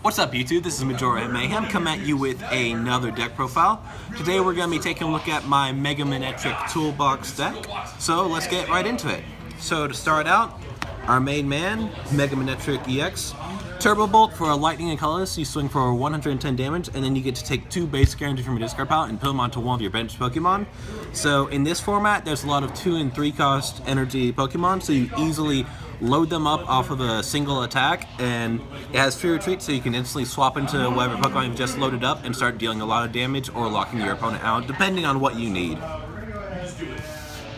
What's up YouTube, this is MajoraMayhem coming at you with another deck profile. Today we're going to be taking a look at my Manectric Toolbox deck, so let's get right into it. So to start out, our main man, Manectric EX. Turbo Bolt for a lightning and colorless, you swing for 110 damage, and then you get to take 2 basic energy from your discard pile and put them onto one of your bench Pokemon. So in this format, there's a lot of 2 and 3 cost energy Pokemon, so you easily load them up off of a single attack, and it has free retreat, so you can instantly swap into whatever Pokemon you've just loaded up and start dealing a lot of damage or locking your opponent out, depending on what you need.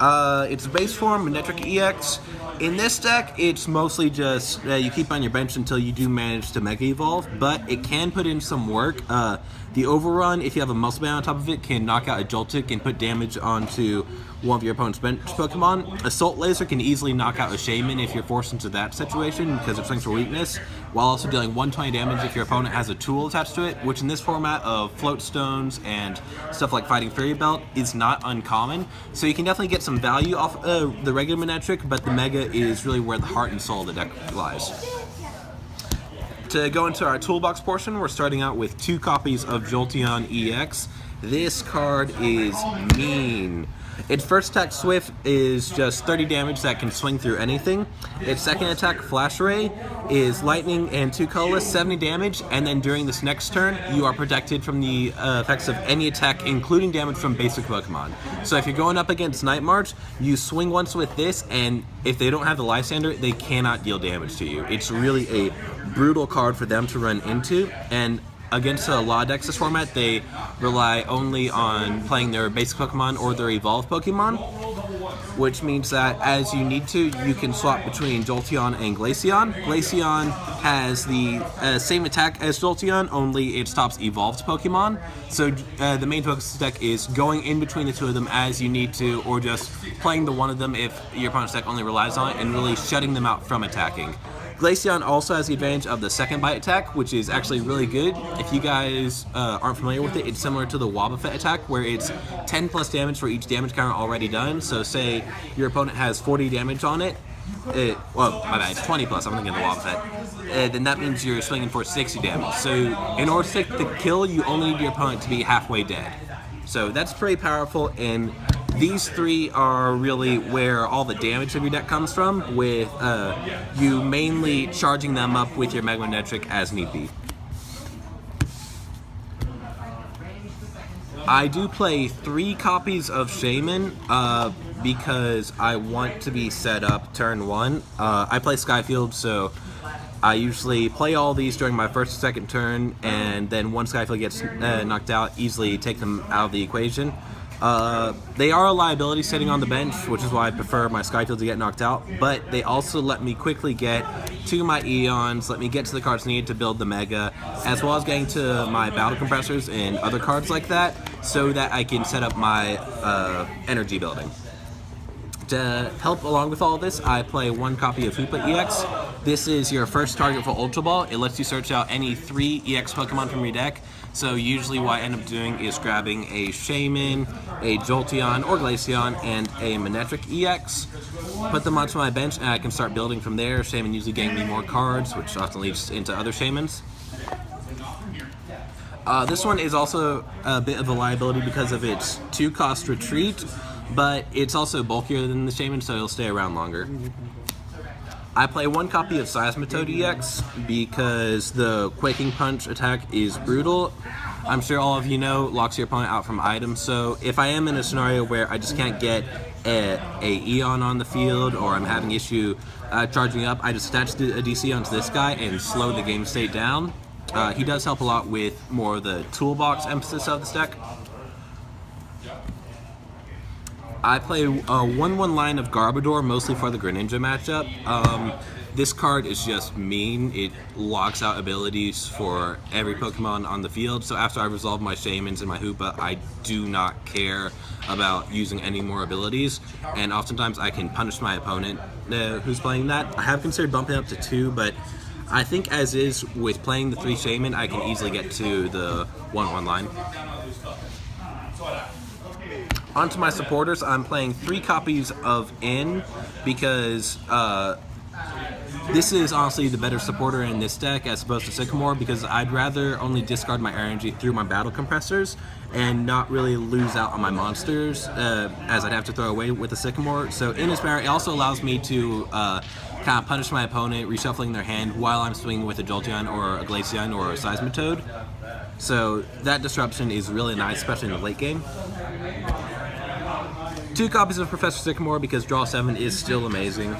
It's base form, Manectric EX. In this deck, it's mostly just you keep on your bench until you do manage to Mega Evolve, but it can put in some work. The Overrun, if you have a Muscle Band on top of it, can knock out a Joltik and put damage onto one of your opponent's bench Pokemon. Assault Laser can easily knock out a Shaman if you're forced into that situation because it swings for weakness, while also dealing 120 damage if your opponent has a tool attached to it, which in this format of Float Stones and stuff like Fighting Fairy Belt is not uncommon. So you can definitely get some value off the regular Manectric, but the Mega is really where the heart and soul of the deck lies. To go into our toolbox portion, we're starting out with 2 copies of Jolteon EX. This card is mean. Its first attack, Swift, is just 30 damage that can swing through anything. Its second attack, Flash Ray, is lightning and 2 colorless, 70 damage, and then during this next turn, you are protected from the effects of any attack, including damage from basic Pokemon. So if you're going up against Night March, you swing once with this, and if they don't have the Lysander, they cannot deal damage to you. It's really a brutal card for them to run into, and against a lot of decks this format, they rely only on playing their basic Pokemon or their evolved Pokemon, which means that as you need to, you can swap between Jolteon and Glaceon. Glaceon has the same attack as Jolteon, only it stops evolved Pokemon. So the main focus of the deck is going in between the 2 of them as you need to, or just playing the one of them if your opponent's deck only relies on it, and really shutting them out from attacking. Glaceon also has the advantage of the second bite attack, which is actually really good. If you guys aren't familiar with it, it's similar to the Wobbuffet attack, where it's 10 plus damage for each damage counter already done. So say your opponent has 40 damage on it, well, my bad, it's 20 plus, I'm thinking of the Wobbuffet. Then that means you're swinging for 60 damage. So in order to take the kill, you only need your opponent to be halfway dead. So that's pretty powerful, and these 3 are really where all the damage of your deck comes from, with you mainly charging them up with your Mega Manectric as need be. I do play 3 copies of Shaman because I want to be set up turn 1. I play Skyfield, so I usually play all these during my first or second turn, and then once Skyfield gets knocked out, easily take them out of the equation. They are a liability sitting on the bench, which is why I prefer my Skyfield to get knocked out, but they also let me quickly get to my Eons, let me get to the cards needed to build the Mega, as well as getting to my Battle Compressors and other cards like that, so that I can set up my energy building. To help along with all this, I play 1 copy of Hoopa EX. This is your first target for Ultra Ball. It lets you search out any 3 EX Pokemon from your deck. So usually what I end up doing is grabbing a Shaman, a Jolteon or Glaceon, and a Manectric EX. Put them onto my bench and I can start building from there. Shaman usually getting me more cards, which often leads into other Shamans. This one is also a bit of a liability because of its 2 cost retreat, but it's also bulkier than the Shaman, so it'll stay around longer. I play 1 copy of Seismitoad EX because the Quaking Punch attack is brutal. I'm sure all of you know, locks your opponent out from items, so if I am in a scenario where I just can't get a Eon on the field, or I'm having issue charging up, I just attach a DC onto this guy and slow the game state down. He does help a lot with more of the toolbox emphasis of this deck. I play a 1/1 line of Garbodor, mostly for the Greninja matchup. This card is just mean. It locks out abilities for every Pokemon on the field, so after I resolve my Shamans and my Hoopa, I do not care about using any more abilities, and oftentimes I can punish my opponent who's playing that. I have considered bumping up to 2, but I think as is, with playing the 3 Shaman, I can easily get to the 1/1 line. Onto my supporters, I'm playing 3 copies of N because This is honestly the better supporter in this deck as opposed to Sycamore, because I'd rather only discard my energy through my battle compressors and not really lose out on my monsters, as I'd have to throw away with the Sycamore. So in this manner, it also allows me to kind of punish my opponent, reshuffling their hand while I'm swinging with a Jolteon or a Glaceon or a Seismitoad. So that disruption is really nice, especially in the late game. 2 copies of Professor Sycamore because draw 7 is still amazing.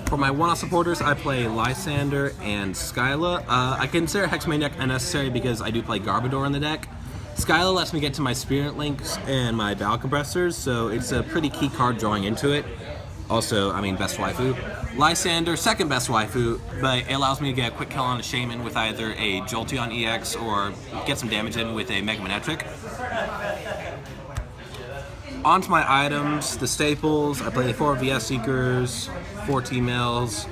For my one-off supporters, I play Lysander and Skyla. I consider Hexmaniac unnecessary because I do play Garbodor in the deck. Skyla lets me get to my Spirit Links and my Battle Compressors, so it's a pretty key card drawing into it. Also, I mean, best waifu. Lysander, second best waifu, but it allows me to get a quick kill on a Shaman with either a Jolteon EX or get some damage in with a Mega Manectric. On to my items, the staples. I play 4 VS Seekers, 4 T-Mails,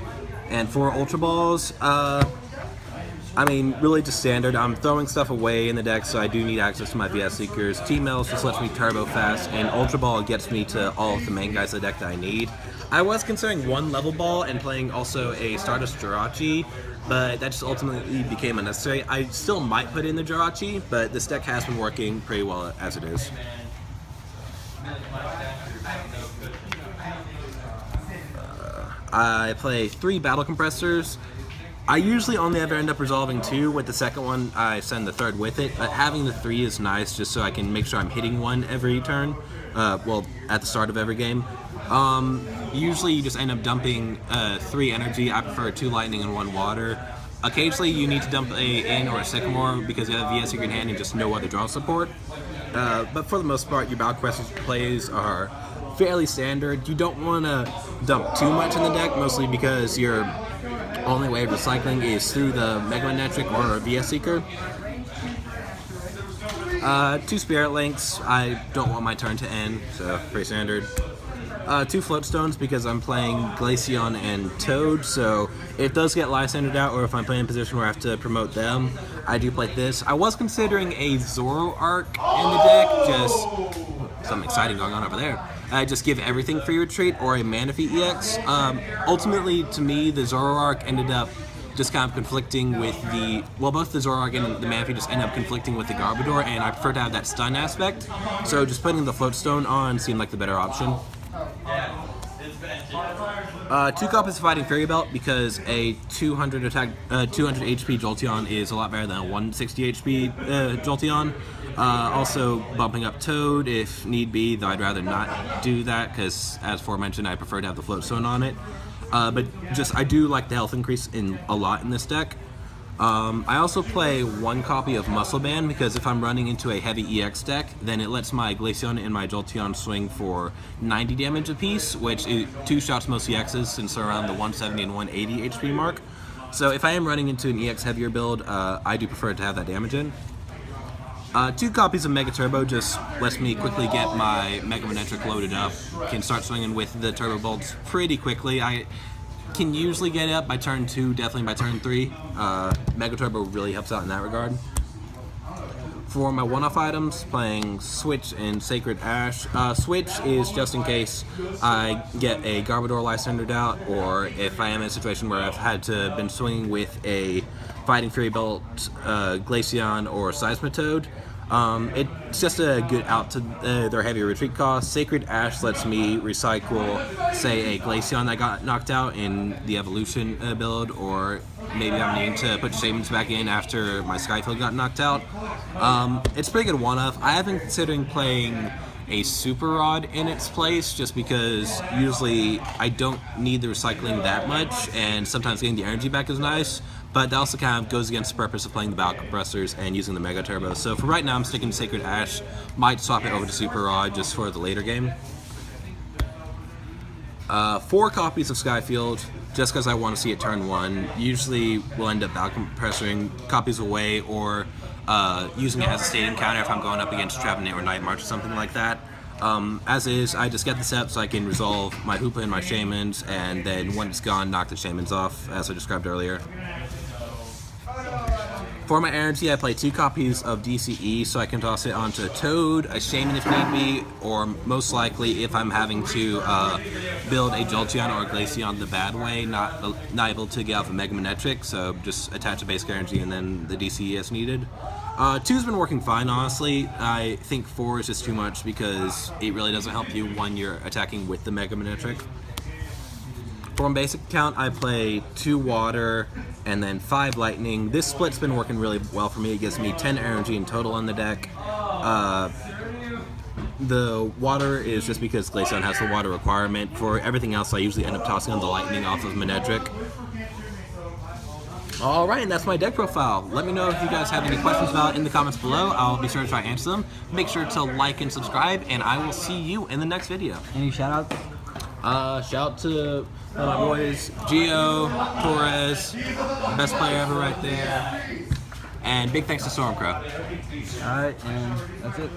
and 4 Ultra Balls. I mean, really just standard. I'm throwing stuff away in the deck, so I do need access to my VS Seekers. T-Mails just lets me turbo fast, and Ultra Ball gets me to all of the main guys of the deck that I need. I was considering 1 Level Ball and playing also a Stardust Jirachi, but that just ultimately became unnecessary. I still might put in the Jirachi, but this deck has been working pretty well as it is. I play 3 Battle Compressors. I usually only ever end up resolving 2. With the second one, I send the third with it, but having the 3 is nice just so I can make sure I'm hitting one every turn, well, at the start of every game. Usually you just end up dumping 3 energy. I prefer 2 lightning and 1 water. Occasionally you need to dump a In or a Sycamore because you have VS Secret in hand and just no other draw support. But for the most part, your Battle Compressors plays are fairly standard. You don't want to dump too much in the deck, mostly because your only way of recycling is through the Mega Manectric or a VS Seeker. 2 Spirit Links. I don't want my turn to end, so pretty standard. 2 Float Stones because I'm playing Glaceon and Toad, so if it does get Lysandered out, or if I'm playing in a position where I have to promote them, I do play this. I was considering a Zoroark in the deck, just something exciting going on over there. Just give everything free retreat, or a Manaphy EX. Ultimately, to me, the Zoroark ended up just kind of conflicting with the, well, both the Zoroark and the Manaphy just end up conflicting with the Garbodor, and I prefer to have that stun aspect. So just putting the Float Stone on seemed like the better option. 2 copies of Fighting Fairy Belt because a 200 attack, 200 HP Jolteon is a lot better than a 160 HP Jolteon. Also bumping up Toad if need be, though I'd rather not do that because, as aforementioned, I prefer to have the Float Stone on it. But just, I do like the health increase a lot in this deck. I also play 1 copy of Muscle Band because if I'm running into a heavy EX deck, then it lets my Glaceon and my Jolteon swing for 90 damage apiece, which is 2 shots most EXs since they're around the 170 and 180 HP mark. So if I am running into an EX heavier build, I do prefer to have that damage in. 2 copies of Mega Turbo just lets me quickly get my Mega Manectric loaded up. Can start swinging with the Turbo Bolts pretty quickly. I can usually get it up by turn 2, definitely by turn 3. Mega Turbo really helps out in that regard. For my one-off items, playing Switch and Sacred Ash. Switch is just in case I get a Garbodor Lysandered out, or if I am in a situation where I've had to been swinging with a Fighting Fury Belt, Glaceon, or Seismitoad. It's just a good out to their heavier retreat cost. Sacred Ash lets me recycle, say, a Glaceon that got knocked out in the Evolution build, or maybe I'm needing to put Shamans back in after my Skyfield got knocked out. It's a pretty good one-off. I have been considering playing a Super Rod in its place, just because usually I don't need the recycling that much, and sometimes getting the energy back is nice. But that also kind of goes against the purpose of playing the Battle Compressors and using the Mega Turbo. So for right now, I'm sticking to Sacred Ash. Might swap it over to Super Rod just for the later game. 4 copies of Skyfield, just because I want to see it turn 1. Usually we'll end up Battle Compressoring copies away, or using it as a stadium counter if I'm going up against Trevenant or Night March or something like that. As is, I just get the set so I can resolve my Hoopa and my Shamans, and then when it's gone, knock the Shamans off, as I described earlier. For my energy, I play 2 copies of DCE, so I can toss it onto a Toad, a Shaman if need be, or most likely if I'm having to build a Jolteon or a Glaceon the bad way, not able to get off a Mega Manectric, so just attach a basic energy and then the DCE as needed. 2's been working fine, honestly. I think 4 is just too much because it really doesn't help you when you're attacking with the Mega Manectric. For my basic account, I play 2 water and then 5 lightning. This split's been working really well for me. It gives me 10 energy in total on the deck. The water is just because Glaceon has the water requirement. For everything else, I usually end up tossing on the lightning off of Manectric. Alright, and that's my deck profile. Let me know if you guys have any questions about it in the comments below. I'll be sure to try to answer them. Make sure to like and subscribe, and I will see you in the next video. Any shout-outs? Shout out to my boys, Gio, Torres, best player ever right there. And big thanks to Stormcrow. Alright, and that's it.